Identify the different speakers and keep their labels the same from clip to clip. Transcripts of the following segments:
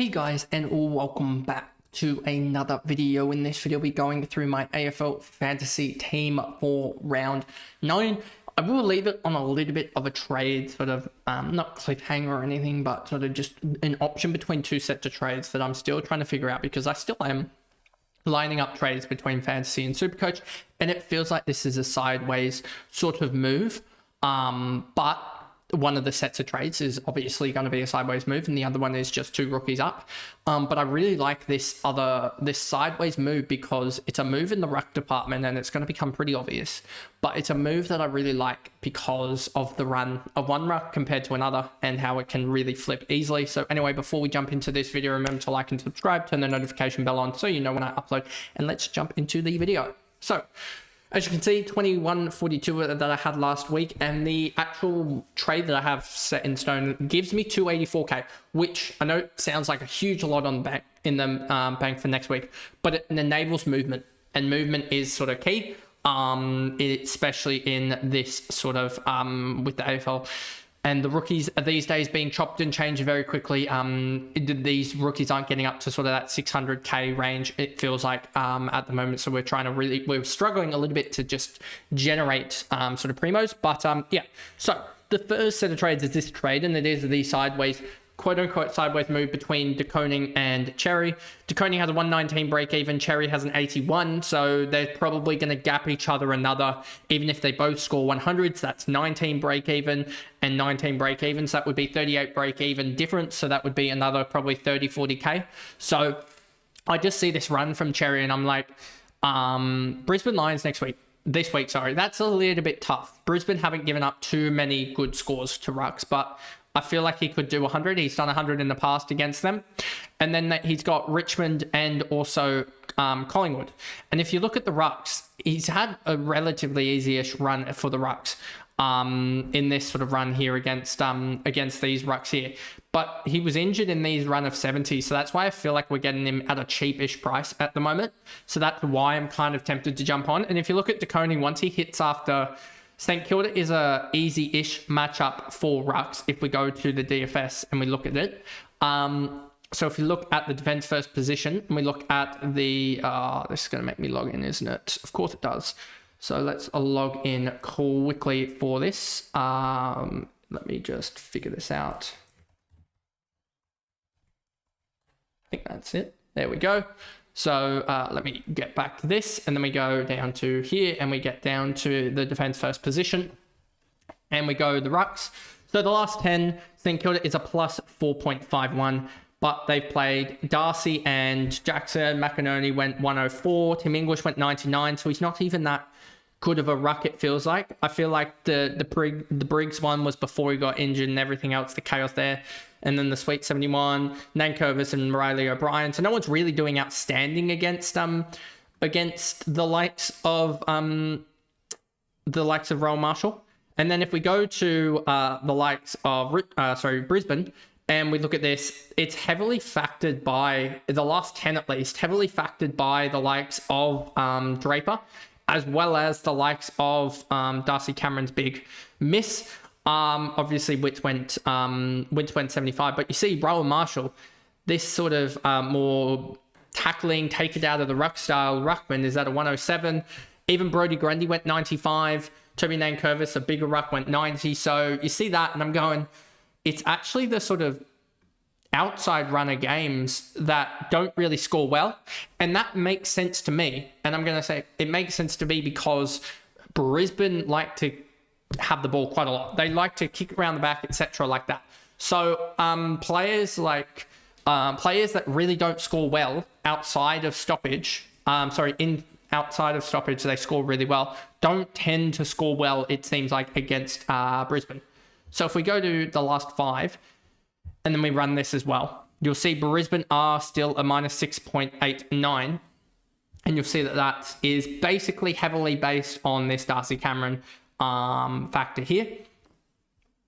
Speaker 1: Hey guys, and welcome back to another video. In this video, we'll be going through my AFL fantasy team for round 9. I will leave it on a little bit of a trade, sort of not cliffhanger or anything, but sort of just an option between two sets of trades that I'm still trying to figure out, because I still am lining up trades between fantasy and supercoach, and it feels like this is a sideways sort of move. But one of the sets of trades is obviously going to be a sideways move, and the other one is just 2 rookies up. But I really like this sideways move because it's a move in the ruck department, and it's going to become pretty obvious. But it's a move that I really like because of the run of one ruck compared to another, and how it can really flip easily. So anyway, before we jump into this video, remember to like and subscribe, turn the notification bell on so you know when I upload, and let's jump into the video. So as you can see, 2142 that I had last week, and the actual trade that I have set in stone gives me 284k, which I know sounds like a huge lot on the bank for next week, but it enables movement, and movement is sort of key, especially in this sort of with the AFL. And the rookies these days being chopped and changed very quickly. These rookies aren't getting up to sort of that 600k range, it feels like, at the moment. So we're struggling a little bit to just generate sort of primos. But yeah, so the first set of trades is this trade, and it is the sideways, quote-unquote sideways move between DeConing and Cherry. DeConing has a 119 break even, Cherry has an 81, so they're probably going to gap each other another, even if they both score 100s. So that's 19 break even and 19 break even, so that would be 38 break even difference, so that would be another probably 30-40k. So I just see this run from Cherry, and I'm like, Brisbane Lions this week, that's a little bit tough. Brisbane haven't given up too many good scores to rucks, but I feel like he could do 100. He's done 100 in the past against them. And then he's got Richmond and also Collingwood. And if you look at the rucks, he's had a relatively easy-ish run for the rucks in this sort of run here against these rucks here. But he was injured in these run of 70, so that's why I feel like we're getting him at a cheapish price at the moment. So that's why I'm kind of tempted to jump on. And if you look at DeConing, once he hits after St Kilda is a easy-ish matchup for rucks if we go to the DFS and we look at it. So if you look at the defense first position and we look at the, this is going to make me log in, isn't it? Of course it does. So let's log in quickly for this. Let me just figure this out. I think that's it. There we go. So let me get back to this, and then we go down to here, and we get down to the defense first position, and we go the rucks. So the last 10, St Kilda is a plus 4.51, but they've played Darcy and Jackson. McInerney went 104, Tim English went 99, so he's not even that good of a ruck, it feels like. I feel like the Briggs one was before he got injured, and everything else, the chaos there. And then the Sweet 71, Nankervis and Riley O'Brien. So no one's really doing outstanding against the likes of Rowan Marshall. And then if we go to the likes of Brisbane, and we look at this, it's heavily factored by the last 10 at least, heavily factored by the likes of Draper, as well as the likes of Darcy Cameron's big miss. Obviously Witts went 75, but you see Rowan Marshall, this sort of more tackling, take it out of the ruck style ruckman is at a 107. Even Brodie Grundy went 95. Toby Nankervis, a bigger ruck, went 90. So you see that, and I'm going, it's actually the sort of outside runner games that don't really score well, and that makes sense to me. And I'm going to say it makes sense to me because Brisbane like to have the ball quite a lot. They like to kick around the back, etc., like that. So players that really don't score well outside of stoppage, outside of stoppage, they score really well, don't tend to score well, it seems like, against Brisbane. So if we go to the last 5, and then we run this as well, you'll see Brisbane are still a minus 6.89, and you'll see that is basically heavily based on this Darcy Cameron factor here.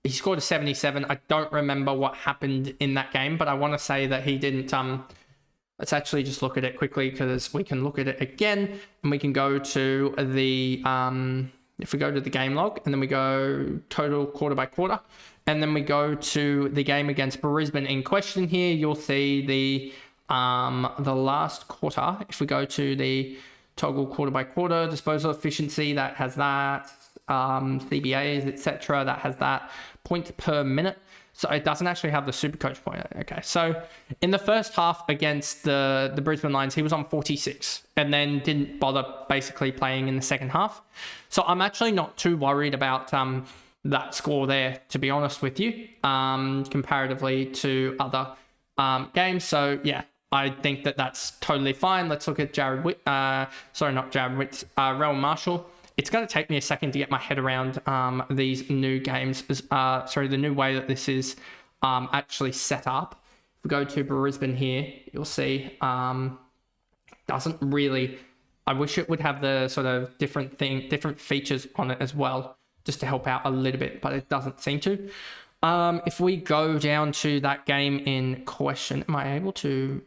Speaker 1: He scored a 77. I don't remember what happened in that game, but I want to say that he didn't. Let's actually just look at it quickly, because we can look at it again, and we can go to the if we go to the game log, and then we go total quarter by quarter, And then we go to the game against Brisbane in question here. You'll see the last quarter. If we go to the toggle quarter by quarter, disposal efficiency, that has that, CBAs, etc., that has that, points per minute. So it doesn't actually have the Supercoach point. Okay, so in the first half against the Brisbane Lions, he was on 46 and then didn't bother basically playing in the second half. So I'm actually not too worried about that score there, to be honest with you, comparatively to other games. So yeah, I think that that's totally fine. Let's look at Rowan Marshall. It's going to take me a second to get my head around these new games. The new way that this is actually set up. If we go to Brisbane here, you'll see doesn't really. I wish it would have the sort of different features on it as well, just to help out a little bit, but it doesn't seem to. If we go down to that game in question, am I able to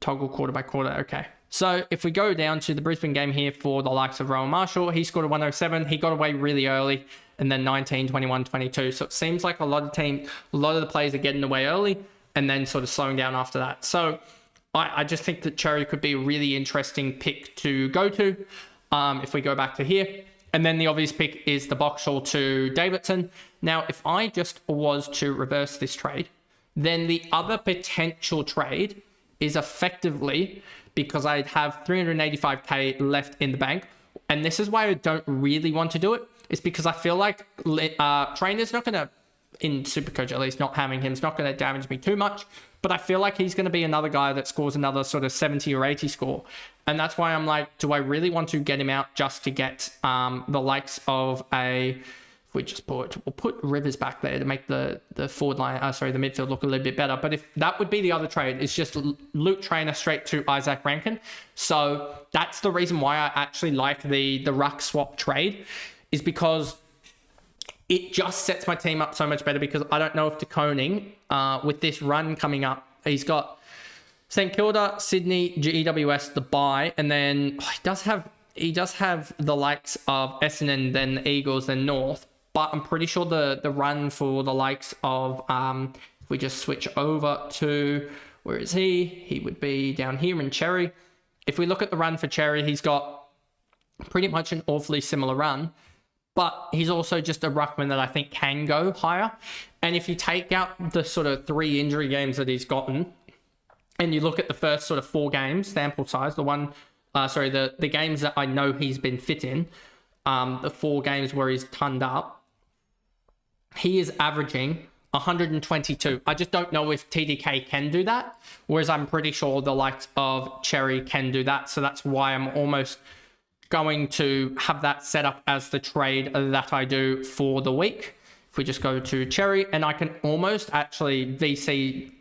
Speaker 1: toggle quarter by quarter? Okay. So if we go down to the Brisbane game here for the likes of Rowan Marshall, he scored a 107. He got away really early, and then 19, 21, 22. So it seems like a lot of the players are getting away early and then sort of slowing down after that. So I just think that Cherry could be a really interesting pick to go to if we go back to here. And then the obvious pick is the Boxall to Davidson. Now, if I just was to reverse this trade, then the other potential trade is effectively, because I'd have 385k left in the bank. And this is why I don't really want to do it. It's because I feel like Trainer's not going to, in Supercoach at least, not having him, is not going to damage me too much. But I feel like he's going to be another guy that scores another sort of 70 or 80 score. And that's why I'm like, do I really want to get him out just to get the likes of we'll put Rivers back there to make the forward line, the midfield look a little bit better. But if that would be the other trade, it's just Luke Trainer straight to Isaac Rankin. So that's the reason why I actually like the ruck swap trade, is because it just sets my team up so much better, because I don't know if De Koning, with this run coming up, he's got St Kilda, Sydney, GWS, the bye, and then he does have the likes of Essendon, then the Eagles, then North. But I'm pretty sure the run for the likes of, if we just switch over to, where is he? He would be down here in Cherry. If we look at the run for Cherry, he's got pretty much an awfully similar run, but he's also just a ruckman that I think can go higher. And if you take out the sort of 3 injury games that he's gotten, and you look at the first sort of 4 games, sample size, the games that I know he's been fit in, the 4 games where he's turned up, he is averaging 122. I just don't know if TDK can do that, whereas I'm pretty sure the likes of Cherry can do that. So that's why I'm almost going to have that set up as the trade that I do for the week. If we just go to Cherry, and I can almost actually VC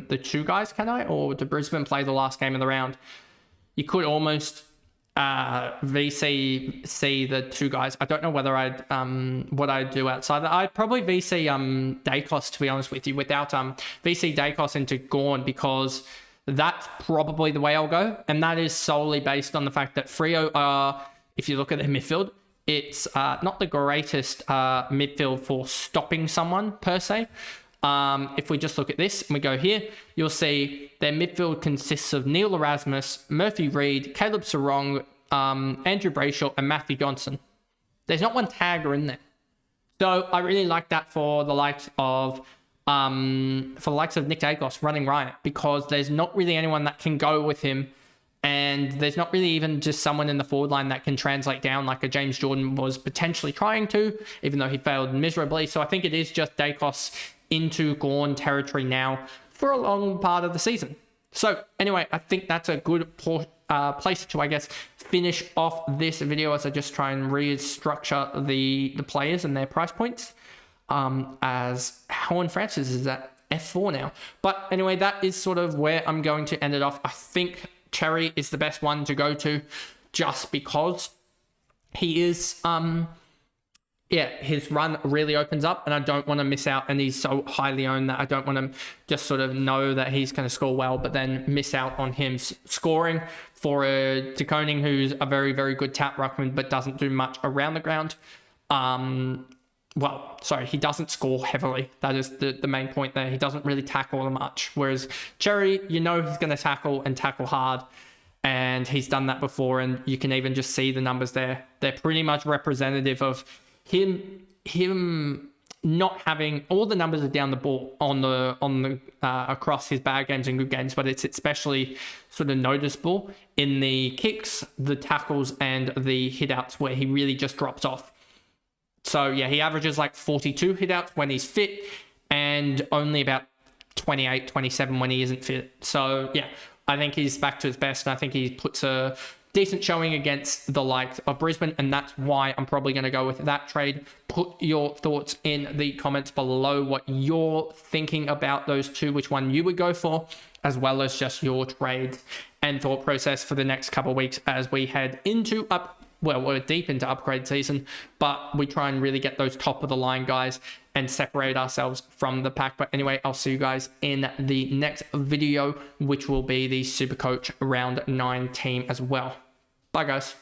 Speaker 1: the 2 guys, can I? Or do Brisbane play the last game of the round? You could almost VC the 2 guys. I don't know whether I'd what I'd do outside that. I'd probably VC Dacos, to be honest with you, without VC Dacos into Gawn, because that's probably the way I'll go. And that is solely based on the fact that Freo, if you look at their midfield, it's not the greatest midfield for stopping someone per se. If we just look at this and we go here, you'll see their midfield consists of Neil Erasmus, Murphy Reid, Caleb Sarong, Andrew Brayshaw, and Matthew Johnson. There's not one tagger in there. So I really like that for the likes of Nick Dacos running riot, because there's not really anyone that can go with him, and there's not really even just someone in the forward line that can translate down like a James Jordan was potentially trying to, even though he failed miserably. So I think it is just Dacos into Gawn territory now for a long part of the season. So anyway, I think that's a good place to, I guess, finish off this video as I just try and restructure the players and their price points, as Helen Francis is at F4 now. But anyway, that is sort of where I'm going to end it off. I think Cherry is the best one to go to, just because he is his run really opens up, and I don't want to miss out, and he's so highly owned that I don't want to just sort of know that he's going to score well, but then miss out on him scoring for a De Koning, who's a very, very good tap ruckman, but doesn't do much around the ground. well, sorry, he doesn't score heavily. That is the main point there. He doesn't really tackle much. Whereas Cherry, you know he's going to tackle and tackle hard. And he's done that before. And you can even just see the numbers there. They're pretty much representative of him not having all the numbers are down the ball on the across his bad games and good games, but it's especially sort of noticeable in the kicks, the tackles, and the hitouts where he really just drops off. So yeah, he averages like 42 hitouts when he's fit and only about 28, 27 when he isn't fit. So yeah, I think he's back to his best, and I think he puts a decent showing against the likes of Brisbane, and that's why I'm probably going to go with that trade. Put your thoughts in the comments below, what you're thinking about those two, which one you would go for, as well as just your trades and thought process for the next couple of weeks as we head into we're deep into upgrade season, but we try and really get those top of the line guys and separate ourselves from the pack. But anyway, I'll see you guys in the next video, which will be the Supercoach round 9 team as well. Bye guys.